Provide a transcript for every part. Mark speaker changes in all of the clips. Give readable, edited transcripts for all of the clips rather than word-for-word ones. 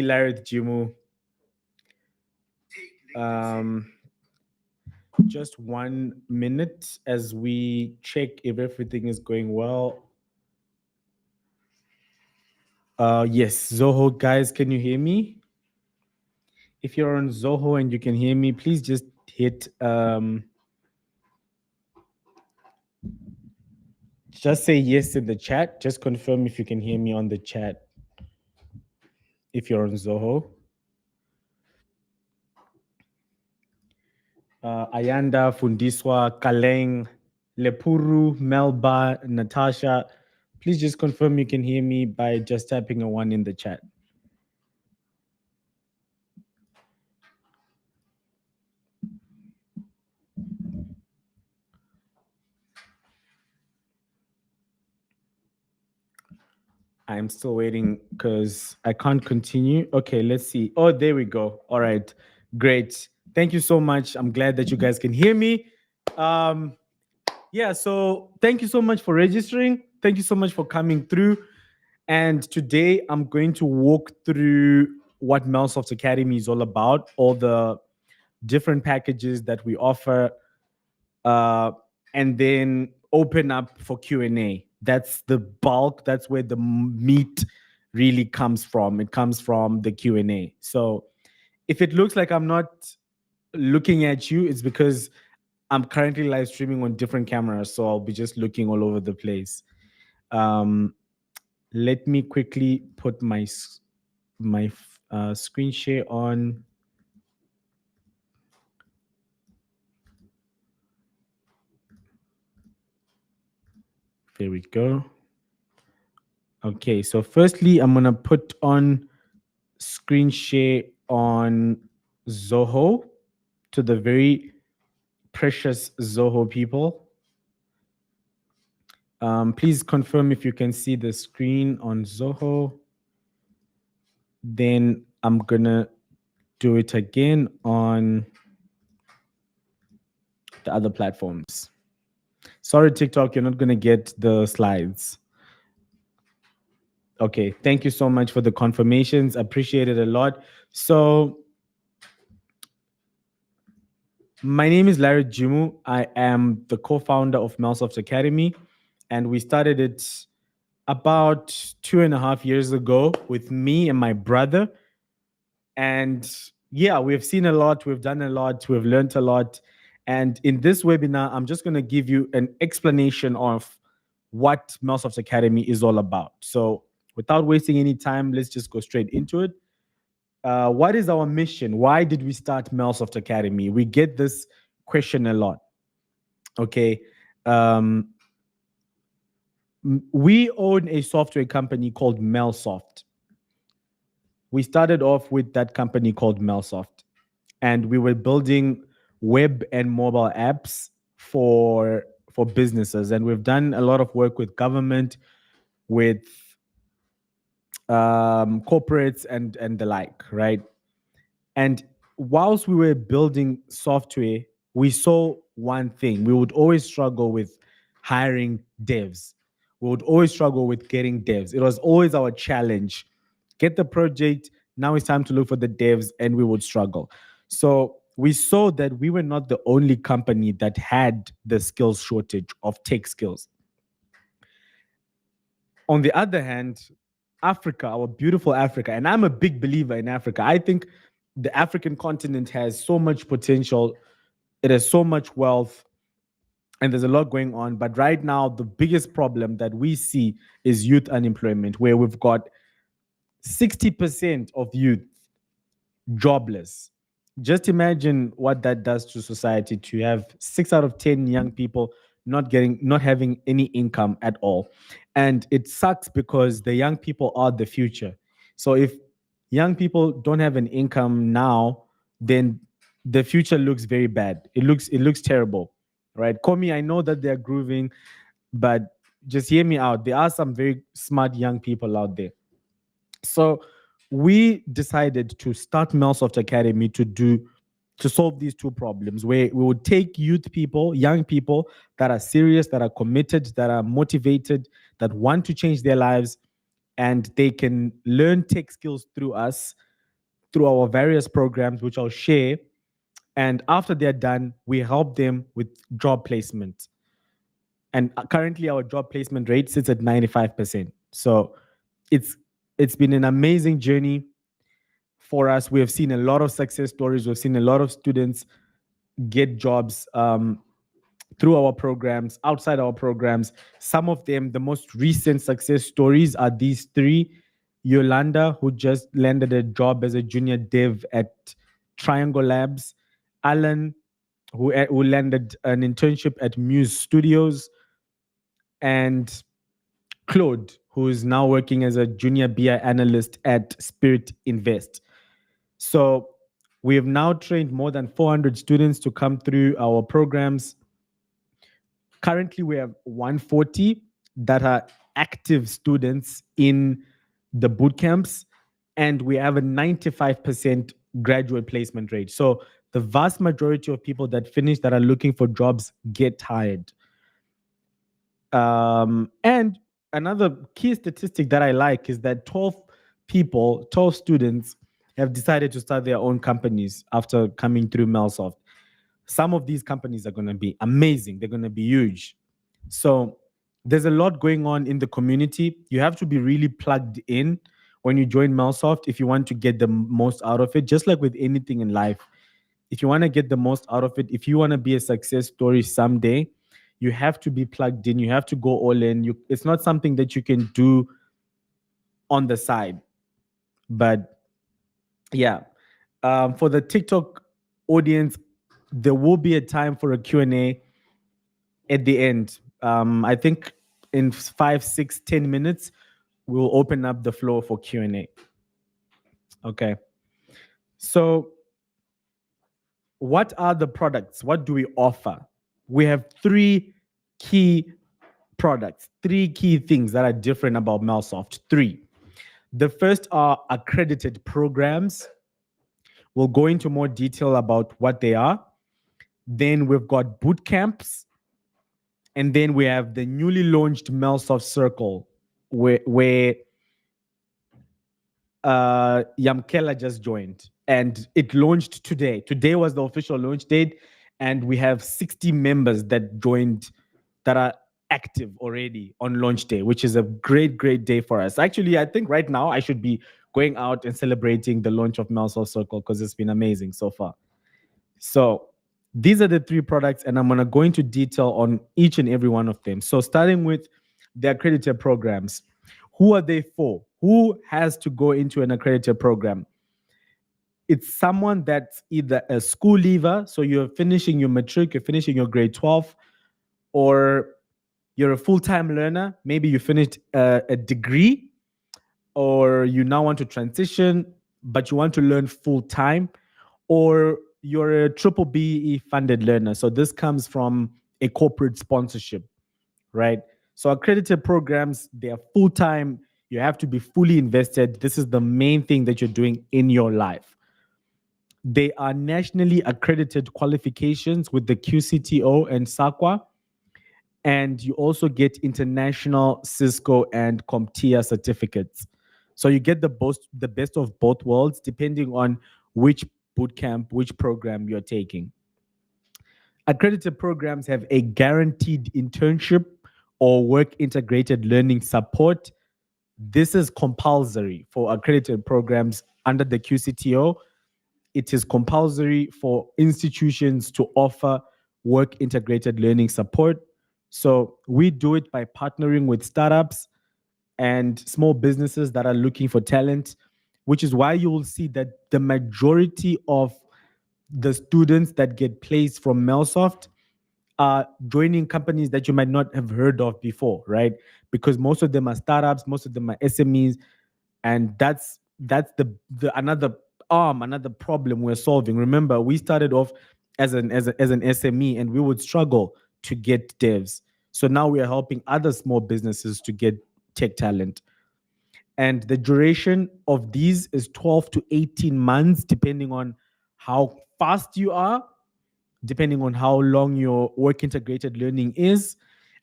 Speaker 1: Larry Jimu. Um, just 1 minute as we check if everything is going well. Yes, Zoho guys, can you hear me? If you're on Zoho and you can hear me, please just hit just say yes in the chat. Just confirm if you can hear me on the chat if you're on Zoho. Ayanda, Fundiswa, Kaleng, Lepuru, Melba, Natasha. Please just confirm you can hear me by just typing a 1 in the chat. I'm still waiting because I can't continue. Okay, let's see. Oh, there we go. All right, great. Thank you so much. I'm glad that you guys can hear me. Yeah, so thank you so much for registering. Thank you so much for coming through. And today I'm going to walk through what Melsoft Academy is all about, all the different packages that we offer, uh, and then open up for Q&A. That's the bulk. That's where the meat really comes from. It comes from the Q&A. So if it looks like I'm not looking at you, it's because I'm currently live streaming on different cameras, so I'll be just looking all over the place. Let me quickly put my screen share on. There we go. Okay, so firstly, I'm gonna put on screen share on Zoho to the very precious Zoho people. Please confirm if you can see the screen on Zoho. Then I'm gonna do it again on the other platforms. Sorry, TikTok, you're not gonna get the slides. Okay, thank you so much for the confirmations. Appreciate it a lot. So, my name is Larry Jimu. I am the co-founder of Melsoft Academy, and we started it about 2.5 years ago with me and my brother. And yeah, we've seen a lot, we've done a lot, we've learned a lot. And in this webinar, I'm just going to give you an explanation of what Melsoft Academy is all about. So, without wasting any time, let's just go straight into it. What is our mission? Why did we start Melsoft Academy? We get this question a lot. Okay. We own a software company called Melsoft. We started off with that company called Melsoft, and we were building web and mobile apps for businesses. And we've done a lot of work with government, with corporates and the like, right? And whilst we were building software, we saw one thing. We would always struggle with hiring devs. We would always struggle with getting devs. It was always our challenge. Get the project. Now it's time to look for the devs, and we would struggle. So we saw that we were not the only company that had the skills shortage of tech skills. On the other hand, Africa, our beautiful Africa, and I'm a big believer in Africa. I think the African continent has so much potential. It has so much wealth, and there's a lot going on. But right now, the biggest problem that we see is youth unemployment, where we've got 60% of youth jobless. Just imagine what that does to society to have 6 out of 10 young people not having any income at all. And it sucks because the young people are the future. So if young people don't have an income now, then the future looks very bad. It looks terrible, right? Komi, I know that they're grooving, but just hear me out. There are some very smart young people out there. So we decided to start Melsoft Academy to solve these two problems, where we would take youth people, young people that are serious, that are committed, that are motivated, that want to change their lives, and they can learn tech skills through us. through our various programs, which I'll share. And after they're done, we help them with job placement. And currently, our job placement rate sits at 95%. So it's it's been an amazing journey for us. We have seen a lot of success stories. We've seen a lot of students get jobs through our programs, outside our programs. Some of them, the most recent success stories are these three. Yolanda, who just landed a job as a junior dev at Triangle Labs. Alan, who landed an internship at Muse Studios. And Claude, who is now working as a junior BI analyst at Spirit Invest. So we have now trained more than 400 students to come through our programs. Currently, we have 140 that are active students in the boot camps, and we have a 95% graduate placement rate. So the vast majority of people that finish that are looking for jobs get hired. And another key statistic that I like is that 12 students have decided to start their own companies after coming through Melsoft. Some of these companies are going to be amazing. They're going to be huge. So there's a lot going on in the community. You have to be really plugged in when you join Melsoft if you want to get the most out of it, just like with anything in life. If you want to get the most out of it, if you want to be a success story someday, you have to be plugged in. You have to go all in. It's not something that you can do on the side. But yeah, for the TikTok audience, there will be a time for a Q&A at the end. I think in 5, 6, 10 minutes, we'll open up the floor for Q&A. Okay. So what are the products? What do we offer? We have three key products, three key things that are different about Melsoft. Three. The first are accredited programs. We'll go into more detail about what they are. Then we've got boot camps. And then we have the newly launched Melsoft Circle, where Yamkela just joined. And it launched today. Today was the official launch date. And we have 60 members that joined that are active already on launch day, which is a great, great day for us. Actually, I think right now I should be going out and celebrating the launch of Melsoft Circle because it's been amazing so far. So these are the three products, and I'm going to go into detail on each and every one of them. So starting with the accredited programs. Who are they for? Who has to go into an accredited program? It's someone that's either a school leaver, so you're finishing your matric, you're finishing your grade 12, or you're a full-time learner. Maybe you finished a degree, or you now want to transition, but you want to learn full-time, or you're a triple BE funded learner. So this comes from a corporate sponsorship, right? So accredited programs, they are full-time. You have to be fully invested. This is the main thing that you're doing in your life. They are nationally accredited qualifications with the QCTO and SAQA. And you also get international Cisco and CompTIA certificates. So you get the best of both worlds, depending on which bootcamp, which program you're taking. Accredited programs have a guaranteed internship or work integrated learning support. This is compulsory for accredited programs under the QCTO. It is compulsory for institutions to offer work integrated learning support. So we do it by partnering with startups and small businesses that are looking for talent, which is why you will see that the majority of the students that get placed from Melsoft are joining companies that you might not have heard of before, right? Because most of them are startups, most of them are SMEs, and that's the another problem we're solving. Remember, we started off as an SME, and we would struggle to get devs. So now we are helping other small businesses to get tech talent. And the duration of these is 12 to 18 months, depending on how fast you are, depending on how long your work integrated learning is.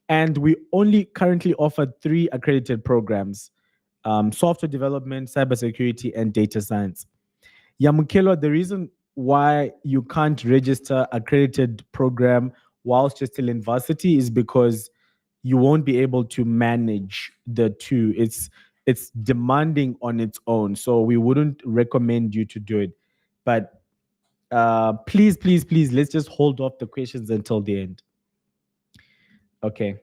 Speaker 1: And we only currently offer 3 accredited programs: software development, cybersecurity, and data science. Yamukelo, the reason why you can't register accredited program whilst you're still in varsity is because you won't be able to manage the two. It's demanding on its own. So we wouldn't recommend you to do it. But please, please, please, let's just hold off the questions until the end. Okay.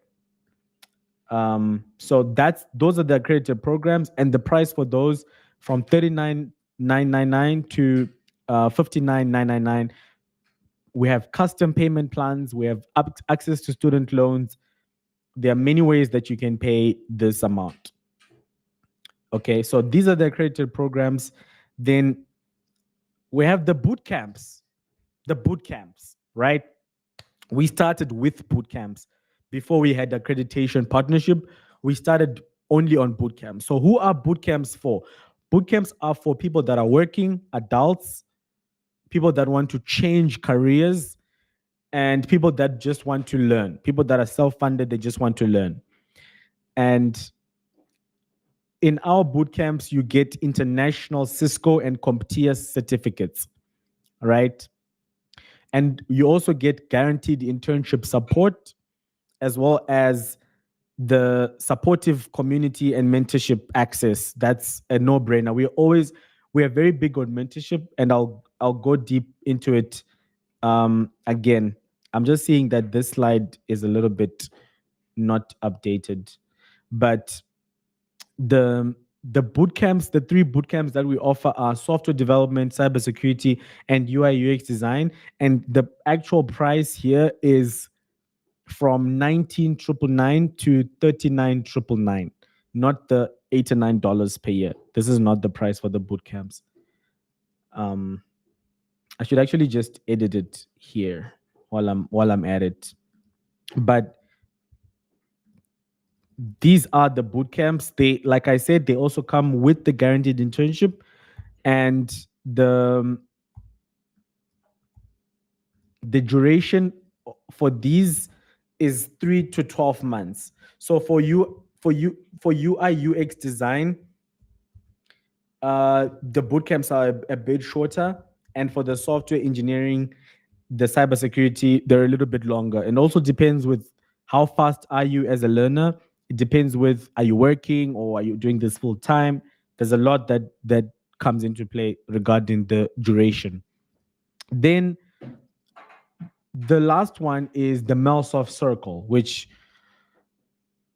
Speaker 1: So those are the accredited programs, and the price for those from 39,999 to 59,999. We have custom payment plans. We have access to student loans. There are many ways that you can pay this amount. Okay, so these are the accredited programs. Then we have the boot camps. The boot camps, right? We started with boot camps before we had accreditation partnership. We started only on boot camps. So who are boot camps for? Boot camps are for people that are working, adults, people that want to change careers, and people that just want to learn, people that are self-funded, they just want to learn. And in our boot camps, you get international Cisco and CompTIA certificates, right? And you also get guaranteed internship support, as well as the supportive community and mentorship access. That's a no-brainer. We are very big on mentorship, and I'll go deep into it. Again, I'm just seeing that this slide is a little bit not updated, but the boot camps, the three boot camps that we offer are software development, cybersecurity, and UI UX design. And the actual price here is from 19,999 to 39,999, not the $89 per year. This is not the price for the boot camps. I should actually just edit it here while I'm at it. But these are the boot camps. They, like I said, they also come with the guaranteed internship, and the duration for these is 3 to 12 months. So for UI UX design, the boot camps are a bit shorter, and for the software engineering, the cybersecurity, they're a little bit longer. And also depends with how fast are you as a learner. It depends with, are you working or are you doing this full time? There's a lot that comes into play regarding the duration. Then the last one is the Melsoft Circle, which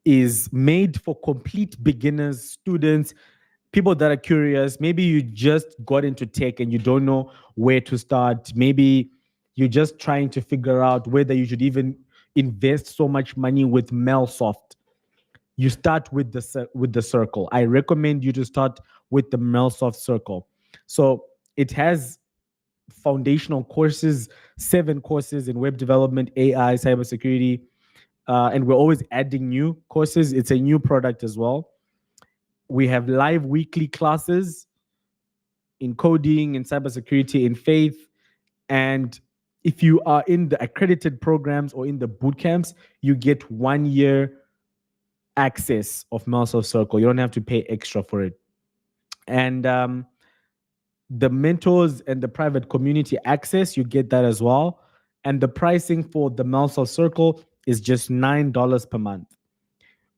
Speaker 1: is made for complete beginners, students, people that are curious. Maybe you just got into tech and you don't know where to start. Maybe you're just trying to figure out whether you should even invest so much money with Melsoft. You start with the circle. I recommend you to start with the Melsoft Circle. So it has foundational courses, 7 courses in web development, AI, cybersecurity, and we're always adding new courses. It's a new product as well. We have live weekly classes in coding, in cybersecurity, in faith. And if you are in the accredited programs or in the boot camps, you get 1 year access of Melsoft Circle. You don't have to pay extra for it. And the mentors and the private community access, you get that as well. And the pricing for the Melsoft Circle is just $9 per month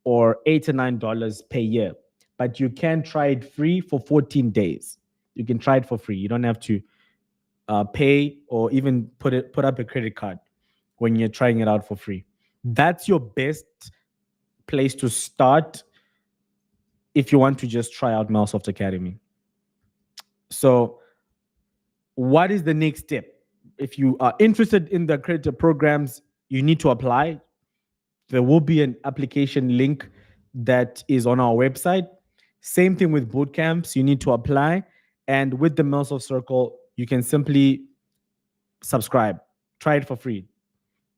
Speaker 1: or $8 to $9 per year. But you can try it free for 14 days. You can try it for free. You don't have to pay or even put up a credit card when you're trying it out for free. That's your best place to start if you want to just try out Melsoft Academy. So what is the next step? If you are interested in the accredited programs, you need to apply. There will be an application link that is on our website. Same thing with boot camps. You need to apply. And with the Melsoft Circle, you can simply subscribe. Try it for free.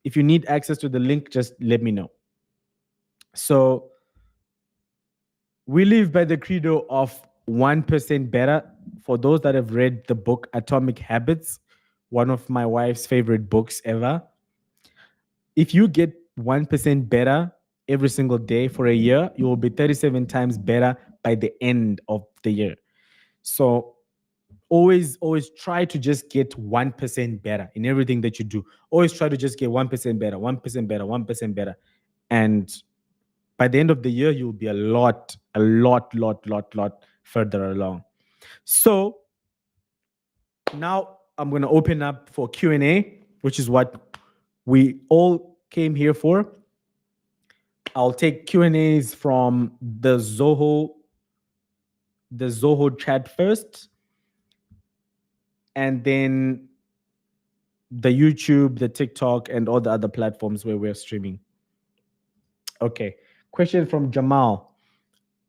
Speaker 1: If you need access to the link, just let me know. So we live by the credo of 1% better. For those that have read the book Atomic Habits, one of my wife's favorite books ever, if you get 1% better every single day for a year, you will be 37 times better by the end of the year. So always try to just get 1% better in everything that you do. Always try to just get 1% better, 1% better, 1% better. And by the end of the year, you'll be a lot further along. So now I'm going to open up for Q&A, which is what we all came here for. I'll take Q&As from the Zoho chat first, and then the YouTube, the TikTok, and all the other platforms where we're streaming. Okay. Question from Jamal.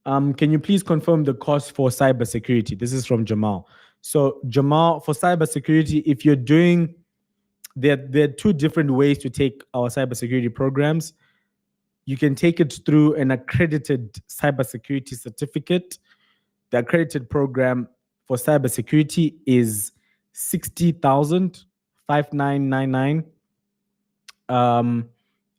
Speaker 1: Can you please confirm the cost for cybersecurity? This is from Jamal. So Jamal, for cybersecurity, if you're doing, there are two different ways to take our cybersecurity programs. You can take it through an accredited cybersecurity certificate. The accredited program for cybersecurity is 60,000, 5999.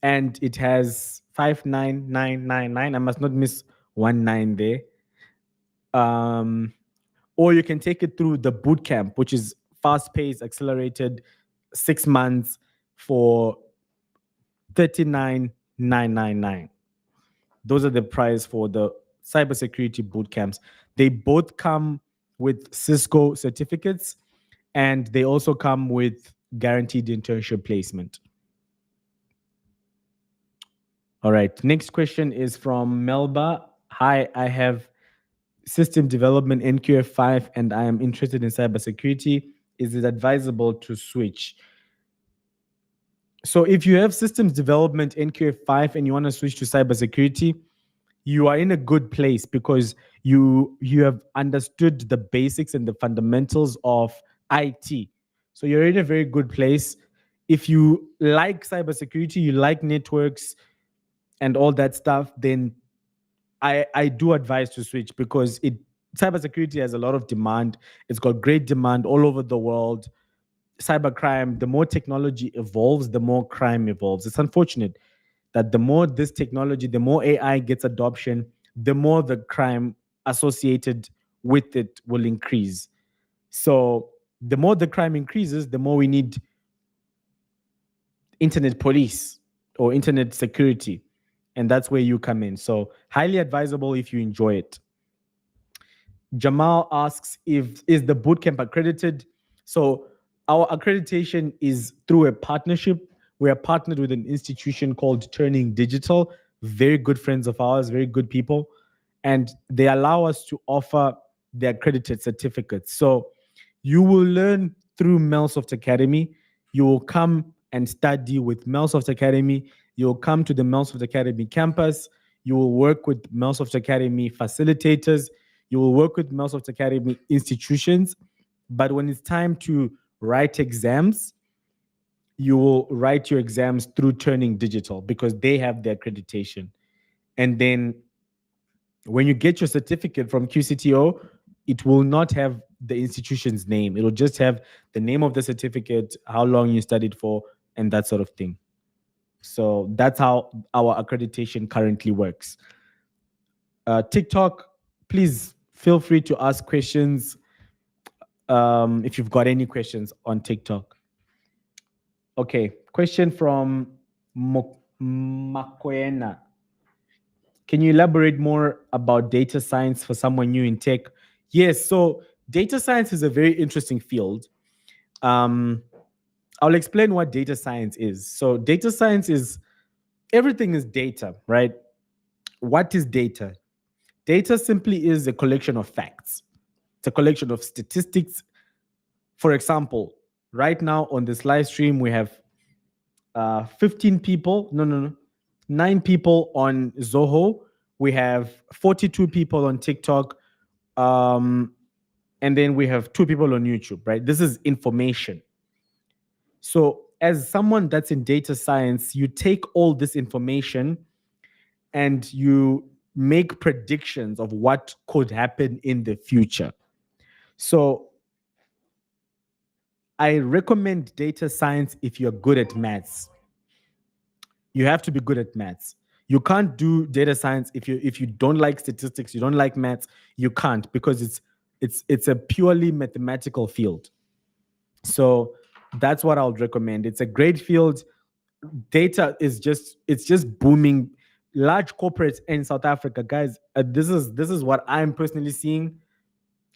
Speaker 1: And it has 59999. I must not miss 19 there. Or you can take it through the boot camp, which is fast-paced, accelerated, 6 months for 39,999. Those are the price for the cybersecurity boot camps. They both come with Cisco certificates, and they also come with guaranteed internship placement. All right. Next question is from Melba. Hi, I have system development NQF5 and I am interested in cybersecurity. Is it advisable to switch? So if you have systems development NQF5 and you want to switch to cybersecurity, you are in a good place because you have understood the basics and the fundamentals of IT. So you're in a very good place. If you like cybersecurity, you like networks and all that stuff, then I do advise to switch because cybersecurity has a lot of demand. It's got great demand all over the world. Cybercrime, the more technology evolves, the more crime evolves. It's unfortunate that the more this technology, the more AI gets adoption, the more the crime associated with it will increase. So the more the crime increases, the more we need internet police or internet security. And that's where you come in. So highly advisable if you enjoy it. Jamal asks, is the bootcamp accredited? So our accreditation is through a partnership. We are partnered with an institution called Turning Digital, very good friends of ours, very good people. And they allow us to offer the accredited certificates. So you will learn through Melsoft Academy. You will come and study with Melsoft Academy. You'll come to the Melsoft Academy campus. You will work with Melsoft Academy facilitators. You will work with Melsoft Academy institutions. But when it's time to write exams, you will write your exams through Turning Digital because they have the accreditation. And then when you get your certificate from QCTO, it will not have the institution's name. It'll just have the name of the certificate, how long you studied for, and that sort of thing. So that's how our accreditation currently works. TikTok, please feel free to ask questions if you've got any questions on TikTok. Okay, question from Makoena. Can you elaborate more about data science for someone new in tech? Yes, so data science is a very interesting field. I'll explain what data science is. So data science is, everything is data, right? What is data? Data simply is a collection of facts. It's a collection of statistics. For example, right now on this live stream, we have 15 people. No. 9 people on Zoho. We have 42 people on TikTok. And then we have 2 people on YouTube, right? This is information. So as someone that's in data science, you take all this information and you make predictions of what could happen in the future. So I recommend data science if you're good at maths. You have to be good at maths. You can't do data science if you don't like statistics, you don't like maths, you can't, because It's a purely mathematical field. So that's what I would recommend. It's a great field. Data is just it's just booming. Large corporates in South Africa, guys. This is what I'm personally seeing.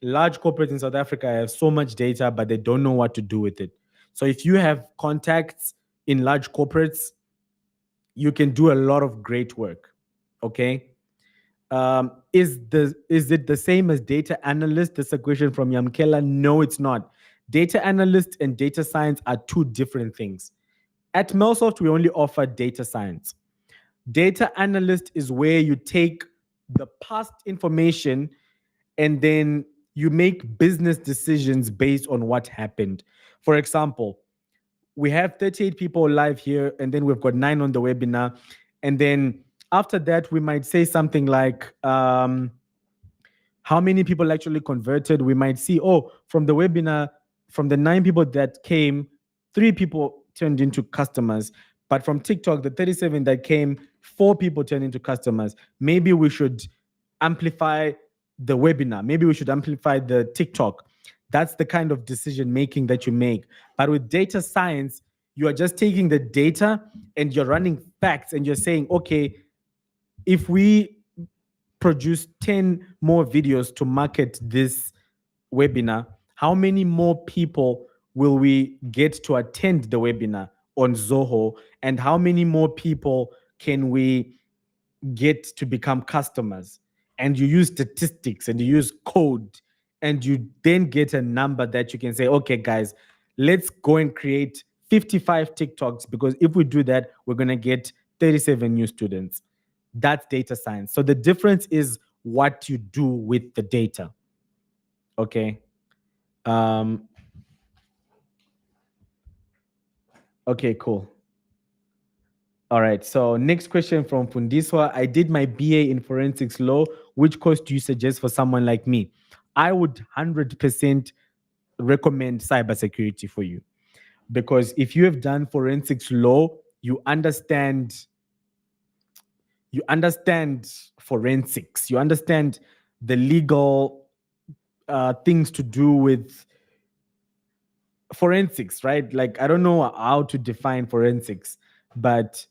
Speaker 1: Large corporates in South Africa have so much data, but they don't know what to do with it. So if you have contacts in large corporates, you can do a lot of great work. Okay. Is it the same as data analyst? That's a question from Yamkela. No, it's not. Data analyst and data science are two different things. At Melsoft, we only offer data science. Data analyst is where you take the past information and then you make business decisions based on what happened. For example, we have 38 people live here, and then we've got 9 on the webinar. And then after that, we might say something like, how many people actually converted? We might see, oh, from the webinar, from the 9 people that came, 3 people turned into customers. But from TikTok, the 37 that came, 4 people turned into customers. Maybe we should amplify the webinar. Maybe we should amplify the TikTok. That's the kind of decision making that you make. But with data science, you are just taking the data and you're running facts and you're saying, okay, if we produce 10 more videos to market this webinar, how many more people will we get to attend the webinar on Zoho? And how many more people can we get to become customers? And you use statistics and you use code, and you then get a number that you can say, okay, guys, let's go and create 55 TikToks, because if we do that, we're going to get 37 new students. That's data science. So the difference is what you do with the data. Okay. Um, okay, cool. All right. So next question from Fundiswa. I did my BA in forensics law. Which course do you suggest for someone like me? I would 100% recommend cybersecurity for you, because if you have done forensics law, you understand forensics. You understand the legal things to do with forensics, right? Like, I don't know how to define forensics, but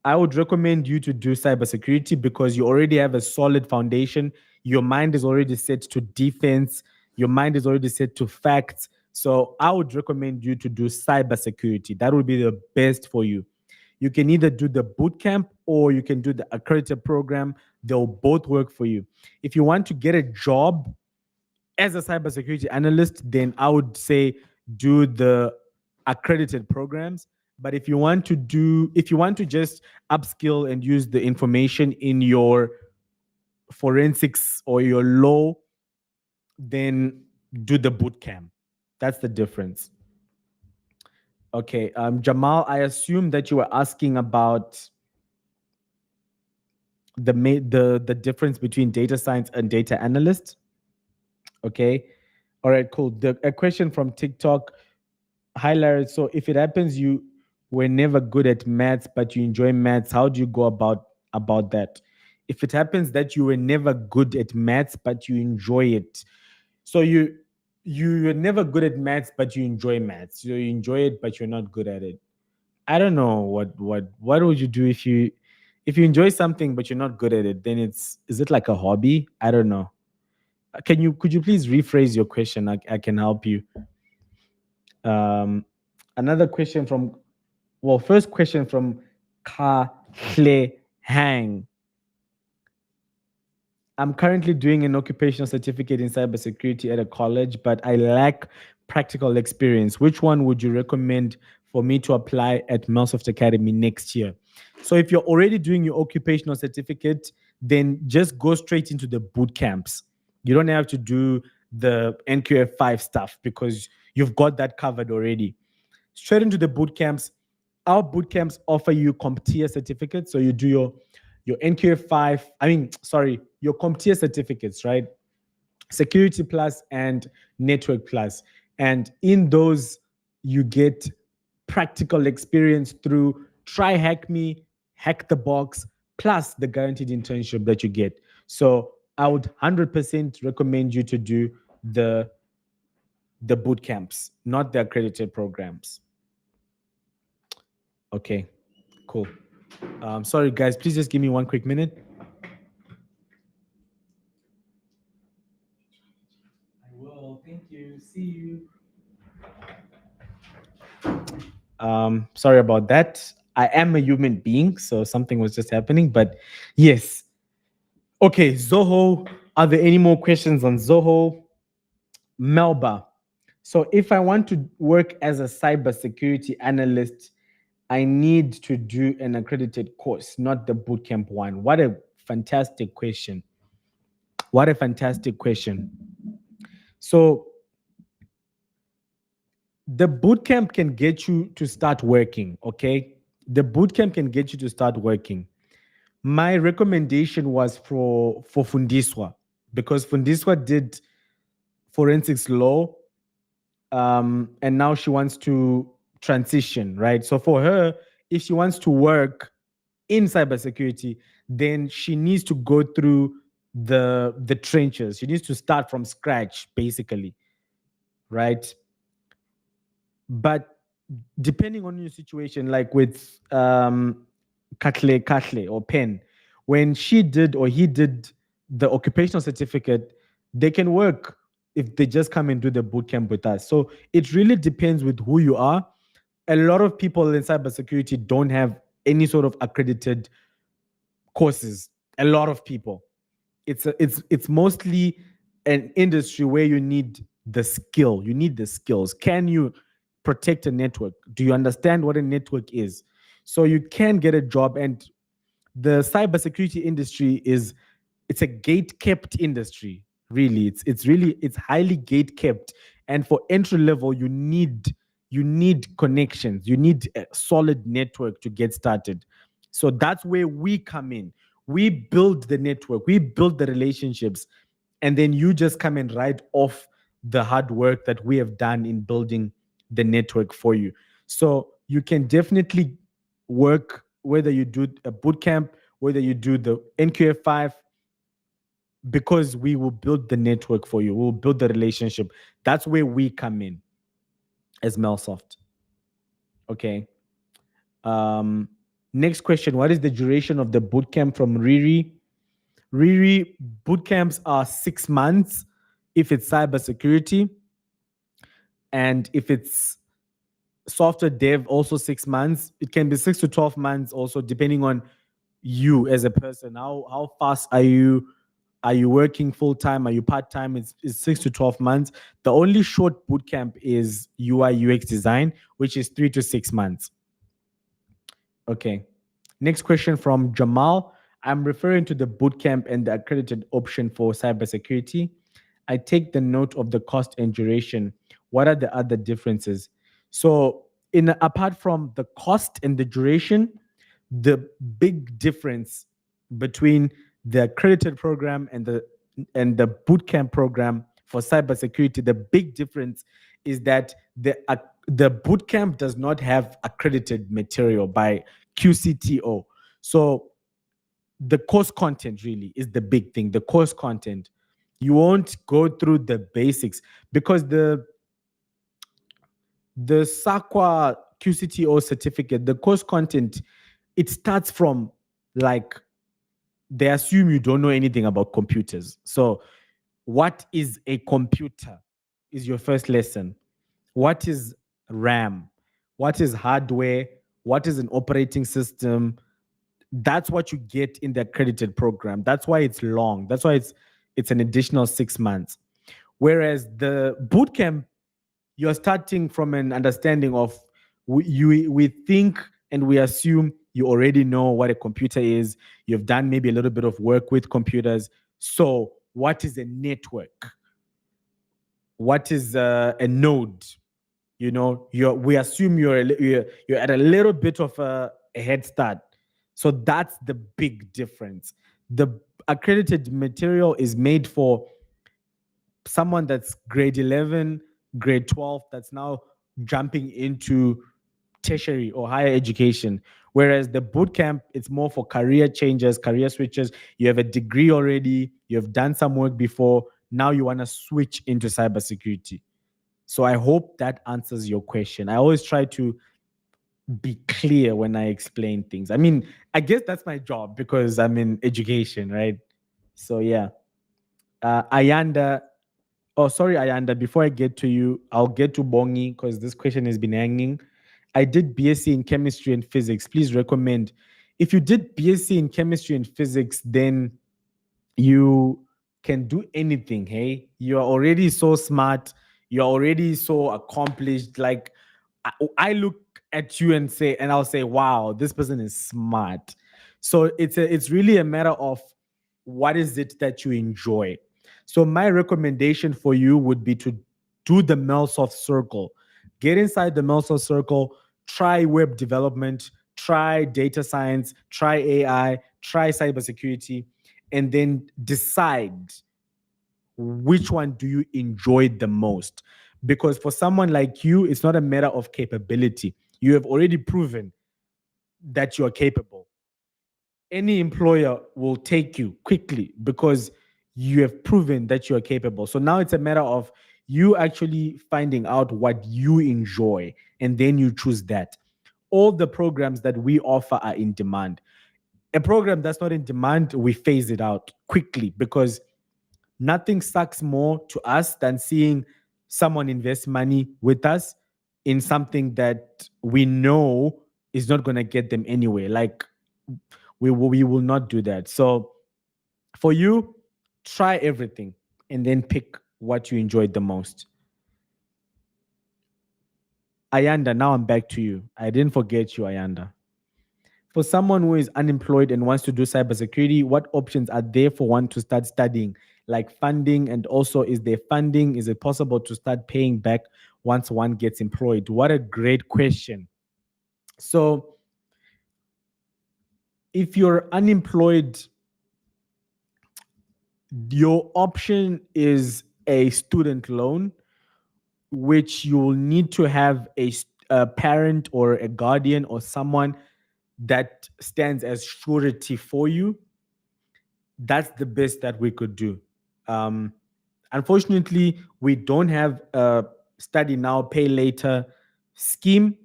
Speaker 1: I would recommend you to do cybersecurity because you already have a solid foundation. Your mind is already set to defense. Your mind is already set to facts. So I would recommend you to do cybersecurity. That would be the best for you. You can either do the boot camp or you can do the accredited program. They'll both work for you. If you want to get a job as a cybersecurity analyst, then I would say do the accredited programs. But if you want to just upskill and use the information in your forensics or your law, then do the boot camp. That's the difference. Okay, Jamal, I assume that you were asking about the difference between data science and data analyst. Okay, all right, cool. A question from TikTok. Hi, Larry. So if it happens you were never good at maths, but you enjoy maths, how do you go about that? If it happens that you were never good at maths, but you enjoy it, so you're never good at maths, but you enjoy maths. So you enjoy it, but you're not good at it. I don't know what would you do if you enjoy something but you're not good at it? Then is it like a hobby? I don't know. Could you please rephrase your question? I can help you. Um, Another question from, well, first question from Ka Hle Hang. I'm currently doing an occupational certificate in cybersecurity at a college, but I lack practical experience. Which one would you recommend for me to apply at Melsoft Academy next year? So if you're already doing your occupational certificate, then just go straight into the boot camps. You don't have to do the NQF5 stuff because you've got that covered already. Straight into the boot camps. Our boot camps offer you CompTIA certificates. So you do your NQF5, your CompTIA certificates, right? Security Plus and Network Plus. And in those, you get practical experience through Try Hack Me, Hack the Box, plus the guaranteed internship that you get. So I would 100% recommend you to do the boot camps, not the accredited programs. Okay, cool. Sorry, guys, please just give me one quick minute. I will. Thank you. See you. Sorry about that. I am a human being, so something was just happening. But yes. Okay, Zoho. Are there any more questions on Zoho? Melba. So if I want to work as a cybersecurity analyst, I need to do an accredited course, not the bootcamp one. What a fantastic question. What a fantastic question. So the bootcamp can get you to start working, okay? The bootcamp can get you to start working. My recommendation was for Fundiswa, because Fundiswa did forensics law, and now she wants to transition, right? So for her, if she wants to work in cybersecurity, then she needs to go through the trenches. She needs to start from scratch, basically, right? But depending on your situation, like with Katle or Pen, when she did or he did the occupational certificate, they can work if they just come and do the boot camp with us. So it really depends with who you are. A lot of people in cybersecurity don't have any sort of accredited courses. A lot of people. It's mostly an industry where you need the skill. You need the skills. Can you protect a network? Do you understand what a network is? So you can get a job. And the cybersecurity industry it's a gate kept industry. Really, it's highly gate kept. And for entry level, you need connections. You need a solid network to get started. So that's where we come in. We build the network, we build the relationships, and then you just come and write off the hard work that we have done in building the network for you. So you can definitely work, whether you do a boot camp, whether you do the NQF5, because we will build the network for you. We'll build the relationship. That's where we come in as Melsoft. Okay. Um, Next question. What is the duration of the boot camp from Riri? Riri, boot camps are 6 months if it's cybersecurity. And if it's software dev, also 6 months. It can be 6 to 12 months also, depending on you as a person. How fast are you? Are you working full time? Are you part time? It's 6 to 12 months. The only short boot camp is UI UX design, which is 3 to 6 months. Okay. Next question from Jamal. I'm referring to the bootcamp and the accredited option for cybersecurity. I take the note of the cost and duration. What are the other differences? So, apart from the cost and the duration, the big difference between the accredited program and the bootcamp program for cybersecurity, the big difference is that the bootcamp does not have accredited material by QCTO. So the course content really is the big thing. The course content, you won't go through the basics, because the SAQA QCTO certificate, the course content, it starts from, like, they assume you don't know anything about computers. So what is a computer is your first lesson. What is RAM? What is hardware? What is an operating system? That's what you get in the accredited program. That's why it's long. That's why it's an additional 6 months. Whereas the bootcamp, you're starting from an understanding of, we think and we assume you already know what a computer is. You've done maybe a little bit of work with computers. So what is a network? What is a node? We assume you're at a little bit of a head start. So that's the big difference. The accredited material is made for someone that's grade 11, grade 12, that's now jumping into tertiary or higher education. Whereas the boot camp, it's more for career changes, career switches. You have a degree already, you have done some work before. now you want to switch into cybersecurity. So I hope that answers your question. I always try to be clear when I explain things. I mean, I guess that's my job because I'm in education, right? So yeah. Ayanda, oh, sorry, Ayanda. Before I get to you, I'll get to Bongi because this question has been hanging. I did BSc in chemistry and physics. Please recommend. If you did BSc in chemistry and physics, then you can do anything. Hey, you are already so smart. You're already so accomplished. Like, I look at you and say, and I'll say, wow, this person is smart. So it's really a matter of what is it that you enjoy. So my recommendation for you would be to do the Melsoft circle. Get inside the Melsoft circle, try web development, try data science, try AI, try cybersecurity, and then decide which one do you enjoy the most. Because for someone like you, it's not a matter of capability. You have already proven that you are capable. Any employer will take you quickly because you have proven that you are capable. So now it's a matter of you actually finding out what you enjoy and then you choose that. All the programs that we offer are in demand. A program that's not in demand, we phase it out quickly because nothing sucks more to us than seeing someone invest money with us in something that we know is not going to get them anywhere. Like we will not do that. So for you, try everything and then pick what you enjoyed the most. Ayanda, now I'm back to you. I didn't forget you, Ayanda. For someone who is unemployed and wants to do cybersecurity, what options are there for one to start studying? Like funding, and also, is there funding? Is it possible to start paying back once one gets employed? What a great question. So, if you're unemployed, your option is a student loan, which you will need to have a parent or a guardian or someone that stands as surety for you. That's the best that we could do. Um, Unfortunately, we don't have a study now, pay later scheme.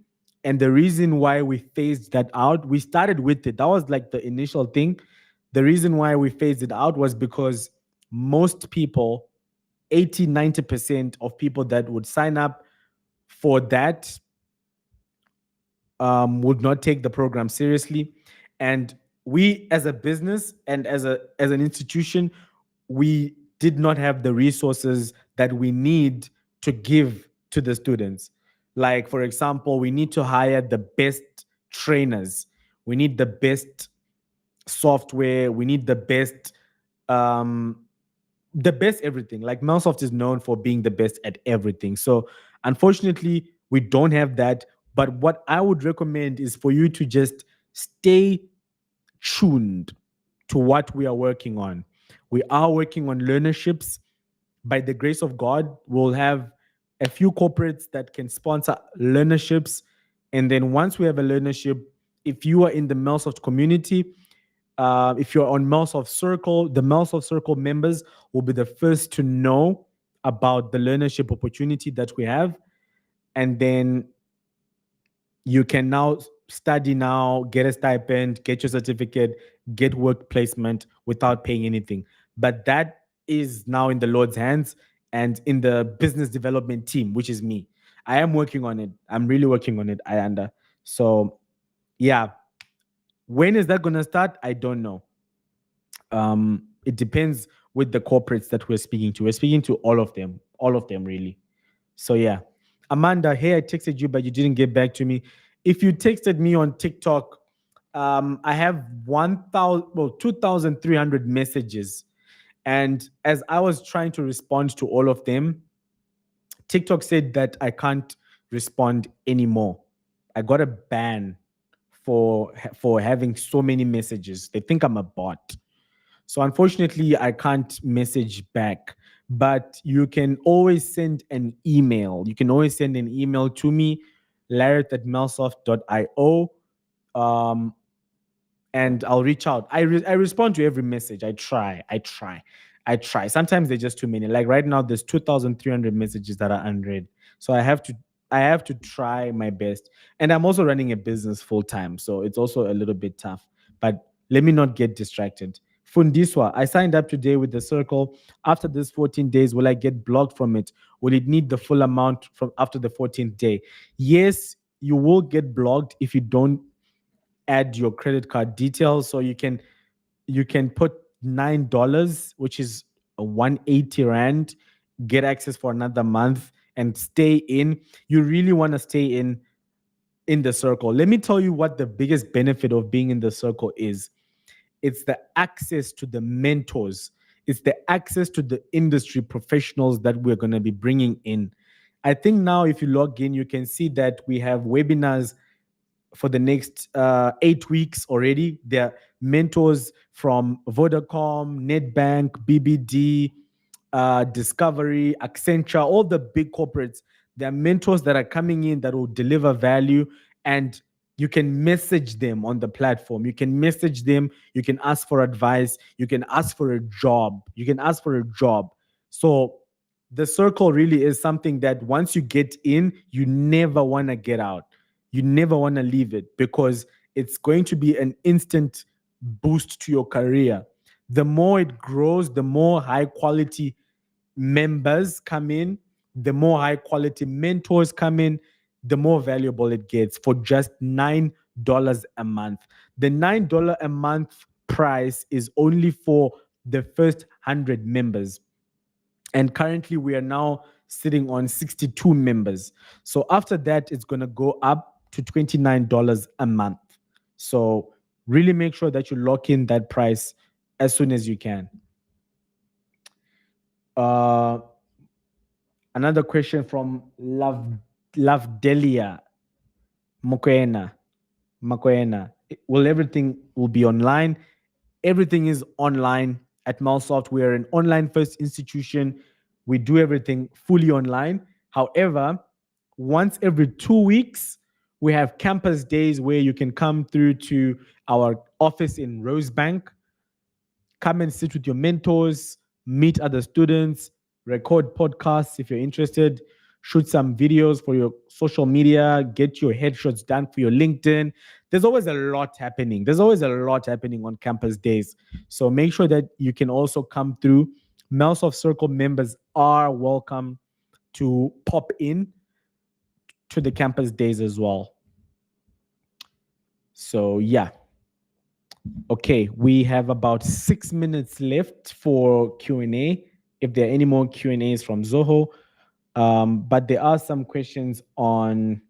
Speaker 1: And the reason why we phased that out, we started with it. That was like the initial thing. The reason why we phased it out was because most people, 80-90% of people that would sign up for that would not take the program seriously. And we, as a business and as an institution, we did not have the resources that we need to give to the students. Like, for example, we need to hire the best trainers. We need the best software. We need um, the best everything. Like Melsoft is known for being the best at everything. So unfortunately, we don't have that. But what I would recommend is for you to just stay tuned to what we are working on. We are working on learnerships. By the grace of God, we'll have a few corporates that can sponsor learnerships. And then once we have a learnership, if you are in the Melsoft community, if you're on Melsoft Circle, the Melsoft Circle members will be the first to know about the learnership opportunity that we have. And then you can now study now, get a stipend, get your certificate, get work placement without paying anything. But that is now in the Lord's hands and in the business development team, which is me. I am working on it. I'm really working on it, Ayanda. So, yeah. When is that going to start? I don't know. It depends with the corporates that we're speaking to. We're speaking to all of them really. So yeah, Amanda, hey, I texted you, but you didn't get back to me. If you texted me on TikTok, I have 2,300 messages, and as I was trying to respond to all of them, TikTok said that I can't respond anymore. I got a ban for having so many messages. They think I'm a bot. So unfortunately, I can't message back, but you can always send an email. You can always send an email to me, larry@melsoft.io, um, and I'll reach out. I respond to every message. I try. I try. Sometimes they're just too many. Like right now, there's 2,300 messages that are unread. So I have to try my best. And I'm also running a business full time, so it's also a little bit tough. But let me not get distracted. Fundiswa, I signed up today with the circle. After this 14 days, will I get blocked from it? Will it need the full amount from after the 14th day? Yes, you will get blocked if you don't add your credit card details. So you can put $9, which is a 180 rand, get access for another month and stay in. You really want to stay in the circle. Let me tell you what the biggest benefit of being in the circle is. It's the access to the mentors. It's the access to the industry professionals that we're going to be bringing in. I think now if you log in, you can see that we have webinars for the next 8 weeks already. They're mentors from Vodacom, Netbank, BBD, Discovery, Accenture, all the big corporates. There are mentors that are coming in that will deliver value, and you can message them on the platform. You can message them. You can ask for advice. You can ask for a job. You can ask for a job. So the circle really is something that once you get in, you never want to get out. You never want to leave it because it's going to be an instant boost to your career. The more it grows, the more high quality members come in, the more high quality mentors come in, the more valuable it gets for just $9 a month. The $9 a month price is only for the first 100 members. And currently, we are now sitting on 62 members. So after that, it's going to go up to $29 a month. So really make sure that you lock in that price as soon as you can. Uh, Another question from Love Delia Mokoena. Makoena. Will everything will be online? Everything is online at Melsoft. We are an online first institution. We do everything fully online. However, once every 2 weeks, we have campus days where you can come through to our office in Rosebank, come and sit with your mentors, meet other students, record podcasts if you're interested, shoot some videos for your social media, get your headshots done for your LinkedIn. There's always a lot happening. There's always a lot happening on campus days. So make sure that you can also come through. Melsoft Circle members are welcome to pop in to the campus days as well. So, yeah. Okay, we have about 6 minutes left for Q&A. If there are any more Q&As from Zoho, but there are some questions on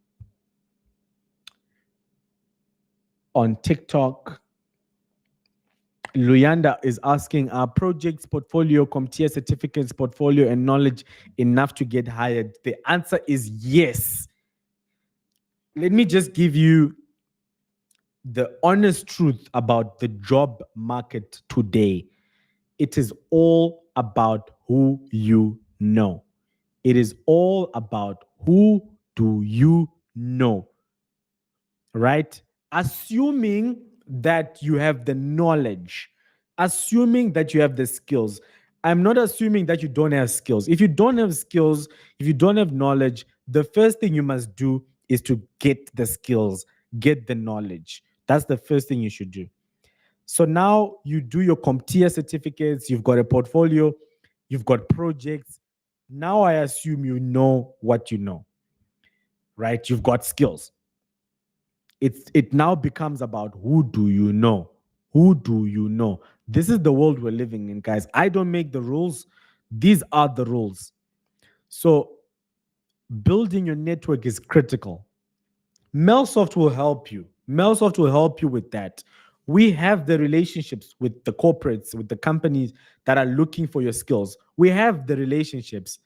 Speaker 1: TikTok. Luyanda is asking, are projects portfolio, CompTIA certificates portfolio, and knowledge enough to get hired? The answer is yes. Let me just give you the honest truth about the job market today. It is all about who you know. It is all about who do you know, right? Assuming that you have the knowledge, assuming that you have the skills. I'm not assuming that you don't have skills. If you don't have skills, if you don't have knowledge, the first thing you must do is to get the skills, get the knowledge. That's the first thing you should do. So now you do your CompTIA certificates, you've got a portfolio, you've got projects. Now I assume you know what you know, right? You've got skills. It now becomes about who do you know? Who do you know? This is the world we're living in, guys. I don't make the rules. These are the rules. So building your network is critical. Melsoft will help you. Melsoft will help you with that. We have the relationships with the corporates, with the companies that are looking for your skills. We have the relationships,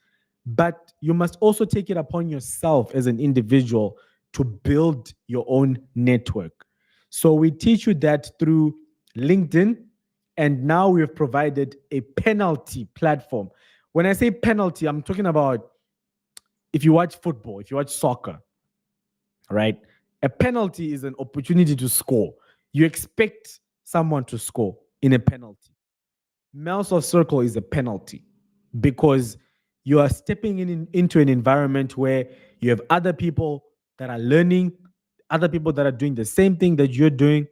Speaker 1: but you must also take it upon yourself as an individual to build your own network. So we teach you that through LinkedIn, and now we have provided a penalty platform. When I say penalty, I'm talking about if you watch football, if you watch soccer, right? A penalty is an opportunity to score. You expect someone to score in a penalty. Melsoft Circle is a penalty because you are stepping into an environment where you have other people that are learning, other people that are doing the same thing that you're doing,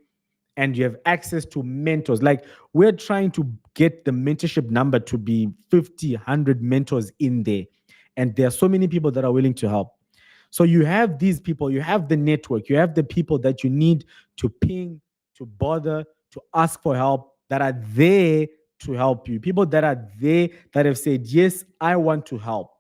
Speaker 1: and you have access to mentors. Like we're trying to get the mentorship number to be 50, 100 mentors in there. And there are so many people that are willing to help. So you have these people, you have the network, you have the people that you need to ping, to bother, to ask for help that are there to help you. People that are there that have said, yes, I want to help.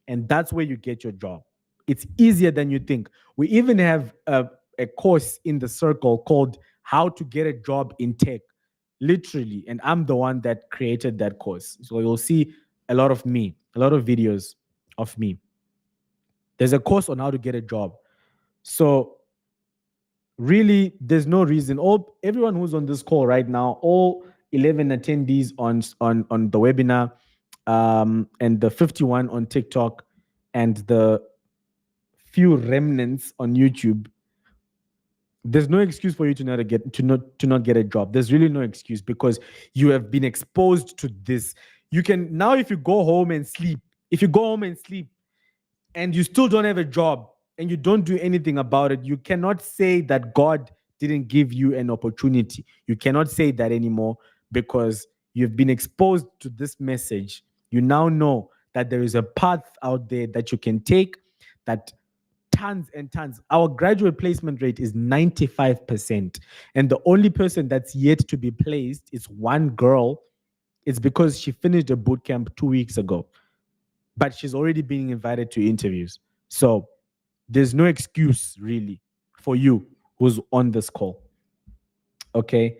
Speaker 1: And that's where you get your job. It's easier than you think. We even have a course in the circle called How to Get a Job in Tech, literally. And I'm the one that created that course. So you'll see a lot of me, a lot of videos of me. There's a course on how to get a job. So really, there's no reason. Everyone who's on this call right now, all 11 attendees on the webinar, and the 51 on TikTok, and the few remnants on YouTube, there's no excuse for you to not get a job. There's really no excuse because you have been exposed to this. You can now, if you go home and sleep, and you still don't have a job and you don't do anything about it, you cannot say that God didn't give you an opportunity. You cannot say that anymore because you've been exposed to this message. You now know that there is a path out there that you can take, that tons and tons. Our graduate placement rate is 95%. And the only person that's yet to be placed is one girl. It's because she finished a boot camp 2 weeks ago, but she's already being invited to interviews. So there's no excuse really for you who's on this call. Okay.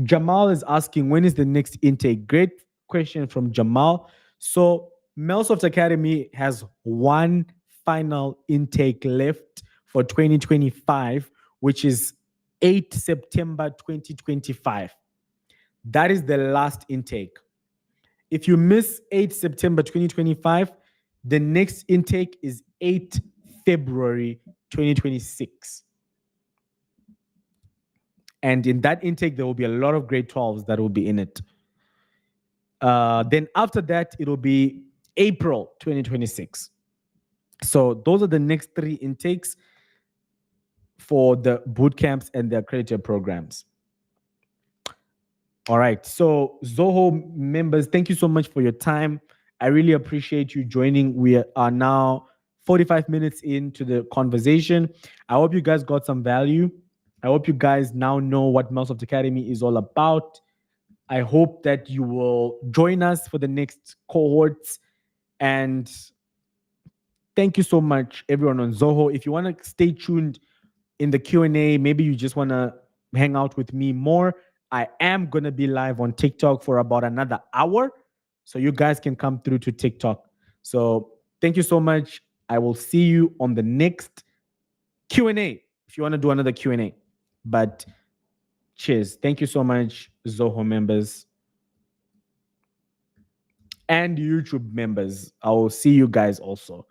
Speaker 1: Jamal is asking, when is the next intake? Great question from Jamal. So Melsoft Academy has one final intake left for 2025, which is 8 September 2025. That is the last intake. If you miss 8 September 2025, the next intake is 8 February 2026. And in that intake, there will be a lot of grade 12s that will be in it. Then after that, it will be April 2026. So those are the next 3 intakes for the boot camps and the accredited programs. All right. So Zoho members, thank you so much for your time. I really appreciate you joining. We are now 45 minutes into the conversation. I hope you guys got some value. I hope you guys now know what Melsoft Academy is all about. I hope that you will join us for the next cohorts. And thank you so much, everyone on Zoho. If you want to stay tuned in the Q&A, maybe you just want to hang out with me more, I am going to be live on TikTok for about another hour. So you guys can come through to TikTok. So thank you so much. I will see you on the next Q&A if you want to do another Q&A. But cheers. Thank you so much, Zoho members and YouTube members. I will see you guys also.